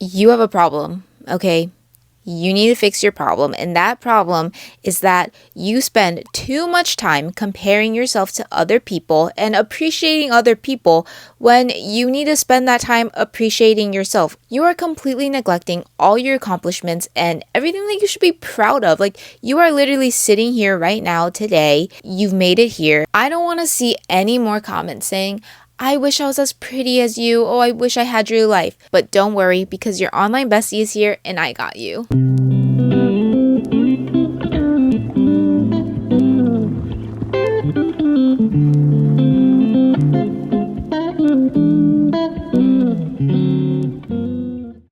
You have a problem, okay? You need to fix your problem. And that problem is that you spend too much time comparing yourself to other people and appreciating other people when you need to spend that time appreciating yourself. You are completely neglecting all your accomplishments and everything that you should be proud of. Like, you are literally sitting here right now today. You've made it here. I don't want to see any more comments saying, I wish I was as pretty as you. Oh, I wish I had your life. But don't worry, because your online bestie is here and I got you.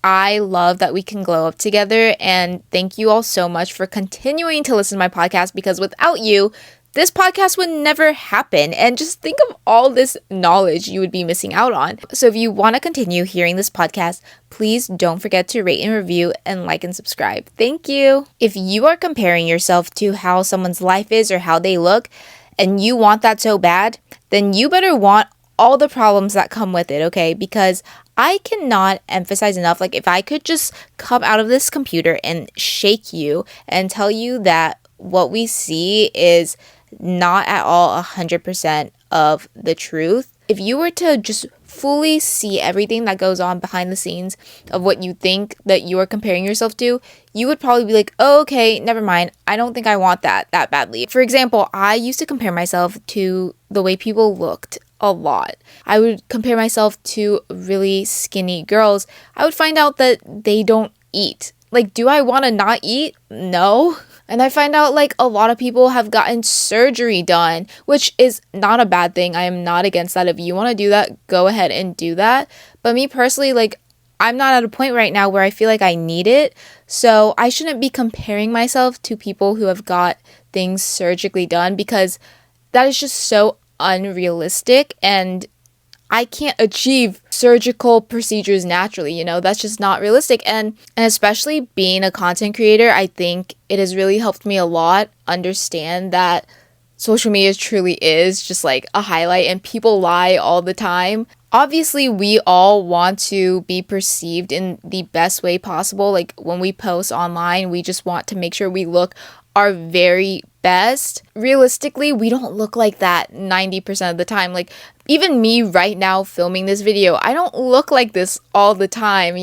I love that we can glow up together, and thank you all so much for continuing to listen to my podcast, because without you, this podcast would never happen. And just think of all this knowledge you would be missing out on. So if you want to continue hearing this podcast, please don't forget to rate and review and like and subscribe. Thank you. If you are comparing yourself to how someone's life is or how they look, and you want that so bad, then you better want all the problems that come with it, okay? Because I cannot emphasize enough, like, if I could just come out of this computer and shake you and tell you that what we see is not at all 100% of the truth. If you were to just fully see everything that goes on behind the scenes of what you think that you are comparing yourself to, you would probably be like, oh, okay, never mind. I don't think I want that badly. For example, I used to compare myself to the way people looked a lot. I would compare myself to really skinny girls. I would find out that they don't eat. Like, do I want to not eat? No. And I find out, like, a lot of people have gotten surgery done, which is not a bad thing. I am not against that. If you want to do that, go ahead and do that. But me personally, like, I'm not at a point right now where I feel like I need it. So I shouldn't be comparing myself to people who have got things surgically done, because that is just so unrealistic, and I can't achieve surgical procedures naturally, that's just not realistic. And especially being a content creator, I think it has really helped me a lot understand that social media truly is just like a highlight, and people lie all the time. Obviously, we all want to be perceived in the best way possible. Like, when we post online, we just want to make sure we look our very best. Realistically, we don't look like that 90% of the time. Like, even me right now filming this video, I don't look like this all the time,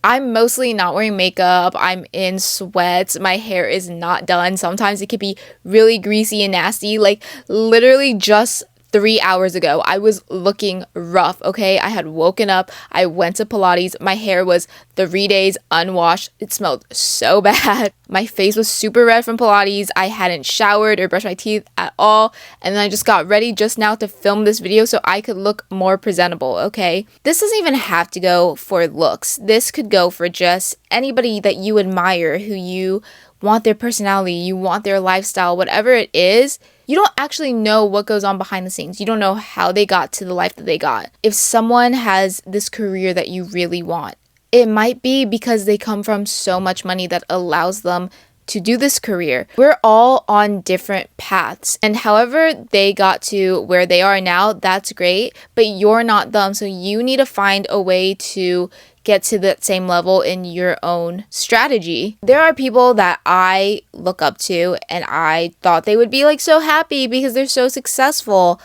I'm mostly not wearing makeup. I'm in sweats. My hair is not done. Sometimes it could be really greasy and nasty. Like, literally just 3 hours ago, I was looking rough, okay? I had woken up, I went to Pilates, my hair was 3 days unwashed, it smelled so bad. My face was super red from Pilates, I hadn't showered or brushed my teeth at all, and then I just got ready just now to film this video so I could look more presentable, okay? This doesn't even have to go for looks. This could go for just anybody that you admire, who you want their personality, you want their lifestyle, whatever it is. You don't actually know what goes on behind the scenes. You don't know how they got to the life that they got. If someone has this career that you really want, it might be because they come from so much money that allows them to do this career. We're all on different paths, and however they got to where they are now, that's great, but you're not them. So you need to find a way to get to that same level in your own strategy. There are people that I look up to, and I thought they would be like so happy because they're so successful,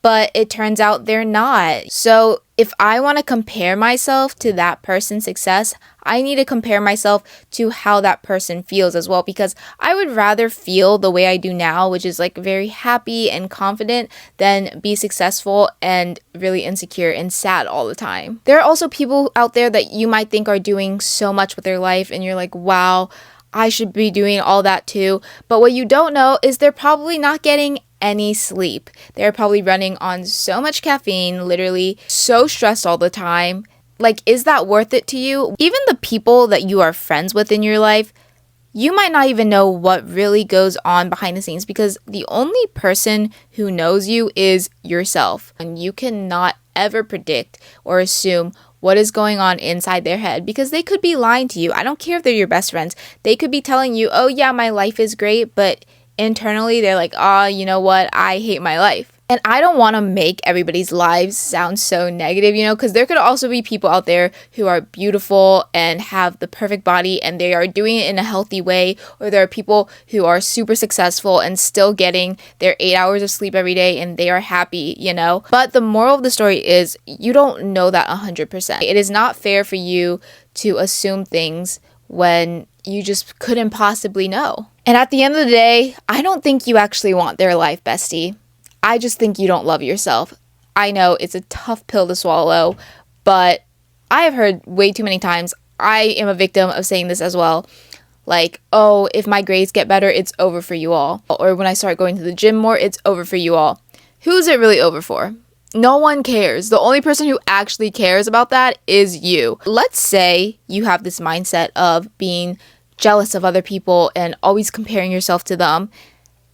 but it turns out they're not. So if I want to compare myself to that person's success, I need to compare myself to how that person feels as well, because I would rather feel the way I do now, which is like very happy and confident, than be successful and really insecure and sad all the time. There are also people out there that you might think are doing so much with their life, and you're like, wow, I should be doing all that too. But what you don't know is they're probably not getting any sleep. They're probably running on so much caffeine, literally so stressed all the time. Like, is that worth it to you? Even the people that you are friends with in your life, you might not even know what really goes on behind the scenes, because the only person who knows you is yourself. And you cannot ever predict or assume what is going on inside their head, because they could be lying to you. I don't care if they're your best friends. They could be telling you, oh yeah, my life is great, but internally they're like, oh, you know what? I hate my life. And I don't want to make everybody's lives sound so negative, because there could also be people out there who are beautiful and have the perfect body and they are doing it in a healthy way. Or there are people who are super successful and still getting their 8 hours of sleep every day and they are happy. But the moral of the story is you don't know that 100%. It is not fair for you to assume things when you just couldn't possibly know. And at the end of the day, I don't think you actually want their life, bestie. I just think you don't love yourself. I know it's a tough pill to swallow, but I have heard way too many times, I am a victim of saying this as well, like, oh, if my grades get better, it's over for you all. Or when I start going to the gym more, it's over for you all. Who's it really over for? No one cares. The only person who actually cares about that is you. Let's say you have this mindset of being jealous of other people and always comparing yourself to them.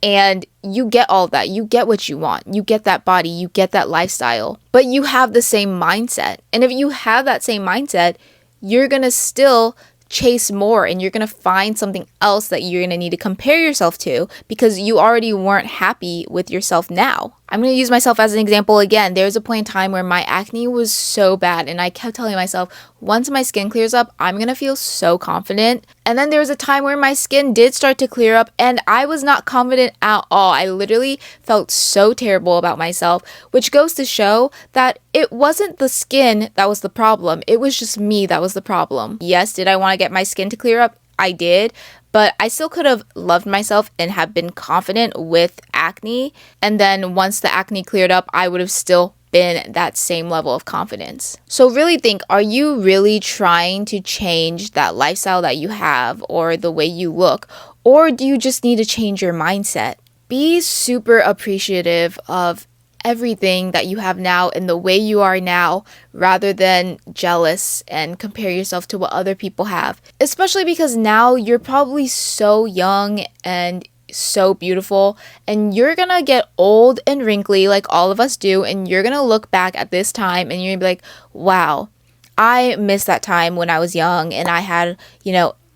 And you get all of that. You get what you want. You get that body. You get that lifestyle. But you have the same mindset. And if you have that same mindset, you're going to still chase more and you're going to find something else that you're going to need to compare yourself to because you already weren't happy with yourself now. I'm going to use myself as an example again. There was a point in time where my acne was so bad and I kept telling myself, once my skin clears up, I'm going to feel so confident. And then there was a time where my skin did start to clear up and I was not confident at all. I literally felt so terrible about myself, which goes to show that it wasn't the skin that was the problem. It was just me that was the problem. Yes, did I want to get my skin to clear up? I did. But I still could have loved myself and have been confident with acne. And then once the acne cleared up, I would have still been that same level of confidence. So really think, are you really trying to change that lifestyle that you have or the way you look? Or do you just need to change your mindset? Be super appreciative of everything that you have now and the way you are now rather than jealous and compare yourself to what other people have. Especially because now you're probably so young and so beautiful and you're gonna get old and wrinkly like all of us do and you're gonna look back at this time and you're gonna be like, wow, I miss that time when I was young and I had,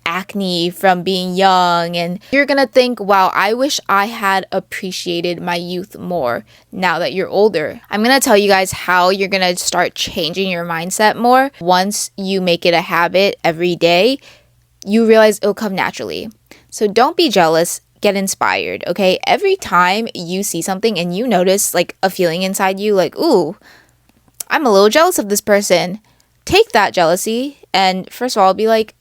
acne from being young, and you're gonna think, wow, I wish I had appreciated my youth more now that you're older. I'm gonna tell you guys how you're gonna start changing your mindset more. Once you make it a habit every day, you realize it'll come naturally. So don't be jealous, get inspired, okay? Every time you see something and you notice like a feeling inside you, like, ooh, I'm a little jealous of this person, take that jealousy and first of all be like,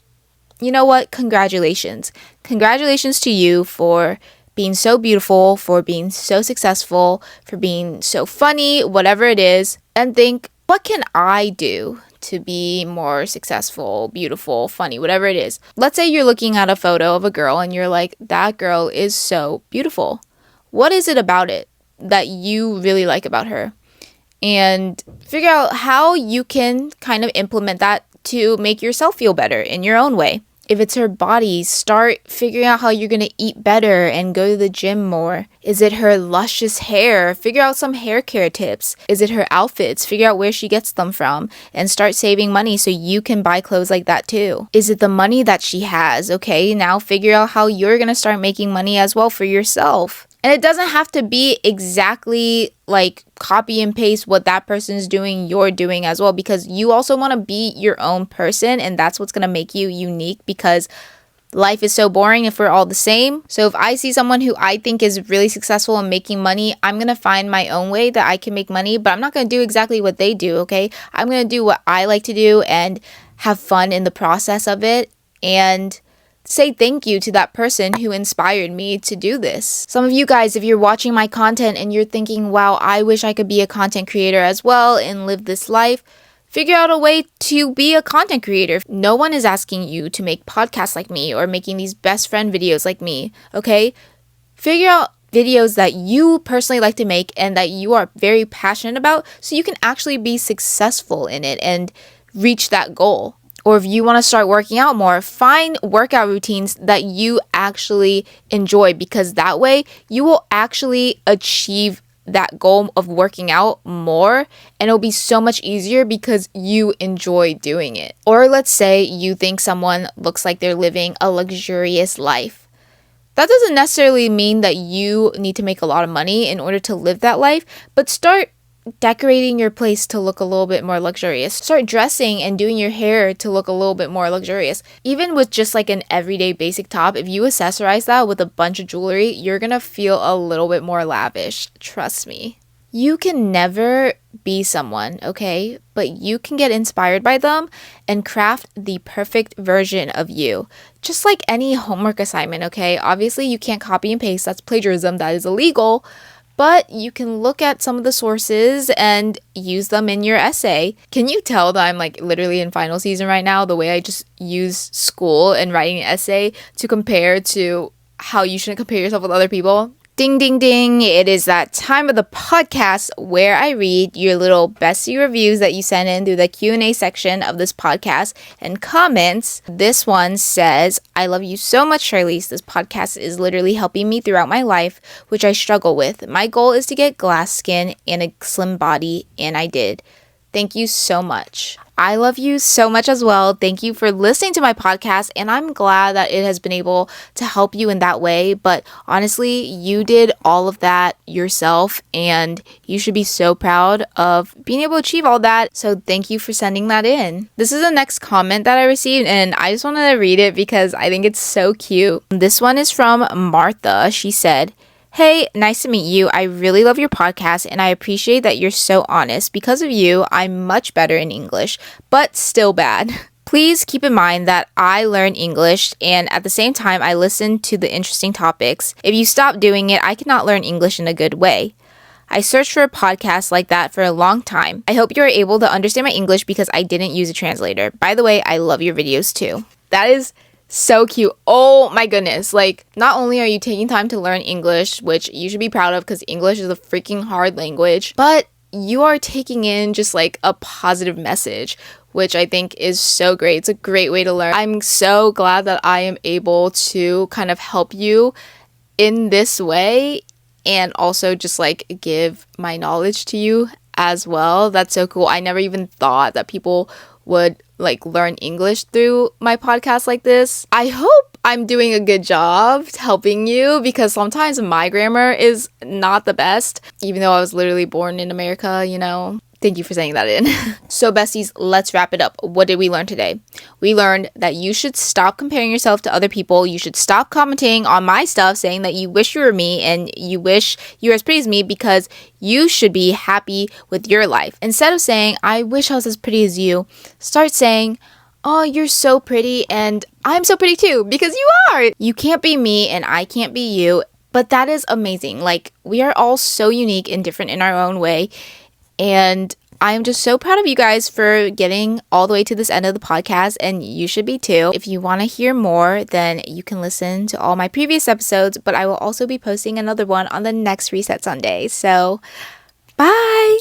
you know what? Congratulations. Congratulations to you for being so beautiful, for being so successful, for being so funny, whatever it is. And think, what can I do to be more successful, beautiful, funny, whatever it is? Let's say you're looking at a photo of a girl and you're like, that girl is so beautiful. What is it about it that you really like about her? And figure out how you can kind of implement that to make yourself feel better in your own way. If it's her body, start figuring out how you're going to eat better and go to the gym more. Is it her luscious hair? Figure out some hair care tips. Is it her outfits? Figure out where she gets them from and start saving money so you can buy clothes like that too. Is it the money that she has? Okay, now figure out how you're going to start making money as well for yourself. And it doesn't have to be exactly like copy and paste what that person is doing, you're doing as well, because you also want to be your own person and that's what's going to make you unique because life is so boring if we're all the same. So if I see someone who I think is really successful and making money, I'm going to find my own way that I can make money, but I'm not going to do exactly what they do, okay? I'm going to do what I like to do and have fun in the process of it and say thank you to that person who inspired me to do this. Some of you guys, if you're watching my content and you're thinking, wow, I wish I could be a content creator as well and live this life, figure out a way to be a content creator. No one is asking you to make podcasts like me or making these best friend videos like me, okay? Figure out videos that you personally like to make and that you are very passionate about so you can actually be successful in it and reach that goal. Or if you want to start working out more, find workout routines that you actually enjoy because that way you will actually achieve that goal of working out more and it'll be so much easier because you enjoy doing it. Or let's say you think someone looks like they're living a luxurious life. That doesn't necessarily mean that you need to make a lot of money in order to live that life, but start decorating your place to look a little bit more luxurious. Start dressing and doing your hair to look a little bit more luxurious. Even with just like an everyday basic top, if you accessorize that with a bunch of jewelry, you're gonna feel a little bit more lavish. Trust me. You can never be someone, okay? But you can get inspired by them and craft the perfect version of you. Just like any homework assignment, okay? Obviously, you can't copy and paste. That's plagiarism. That is illegal. But you can look at some of the sources and use them in your essay. Can you tell that I'm like literally in final season right now? The way I just use school and writing an essay to compare to how you shouldn't compare yourself with other people. Ding, ding, ding. It is that time of the podcast where I read your little bestie reviews that you send in through the Q&A section of this podcast and comments. This one says, I love you so much, Charlize. This podcast is literally helping me throughout my life, which I struggle with. My goal is to get glass skin and a slim body, and I did. Thank you so much. I love you so much as well. Thank you for listening to my podcast, and I'm glad that it has been able to help you in that way. But honestly, you did all of that yourself, and you should be so proud of being able to achieve all that. So thank you for sending that in. This is the next comment that I received, and I just wanted to read it because I think it's so cute. This one is from Martha. She said, Hey, nice to meet you. I really love your podcast and I appreciate that you're so honest. Because of you, I'm much better in English, but still bad. Please keep in mind that I learn English and at the same time I listen to the interesting topics. If you stop doing it, I cannot learn English in a good way. I searched for a podcast like that for a long time. I hope you're able to understand my English because I didn't use a translator. By the way, I love your videos too. That is so cute. Oh my goodness. Like, not only are you taking time to learn English, which you should be proud of because English is a freaking hard language, but you are taking in just like a positive message, which I think is so great. It's a great way to learn. I'm so glad that I am able to kind of help you in this way and also just like give my knowledge to you as well. That's so cool. I never even thought that people would like learn English through my podcast like this. I hope I'm doing a good job helping you because sometimes my grammar is not the best, even though I was literally born in America, you know. Thank you for saying that in. So besties, let's wrap it up. What did we learn today? We learned that you should stop comparing yourself to other people. You should stop commenting on my stuff saying that you wish you were me and you wish you were as pretty as me because you should be happy with your life. Instead of saying, I wish I was as pretty as you, start saying, oh, you're so pretty and I'm so pretty too because you are. You can't be me and I can't be you, but that is amazing. Like, we are all so unique and different in our own way. And I'm just so proud of you guys for getting all the way to this end of the podcast, and you should be too. If you want to hear more, then you can listen to all my previous episodes, but I will also be posting another one on the next Reset Sunday. So, bye!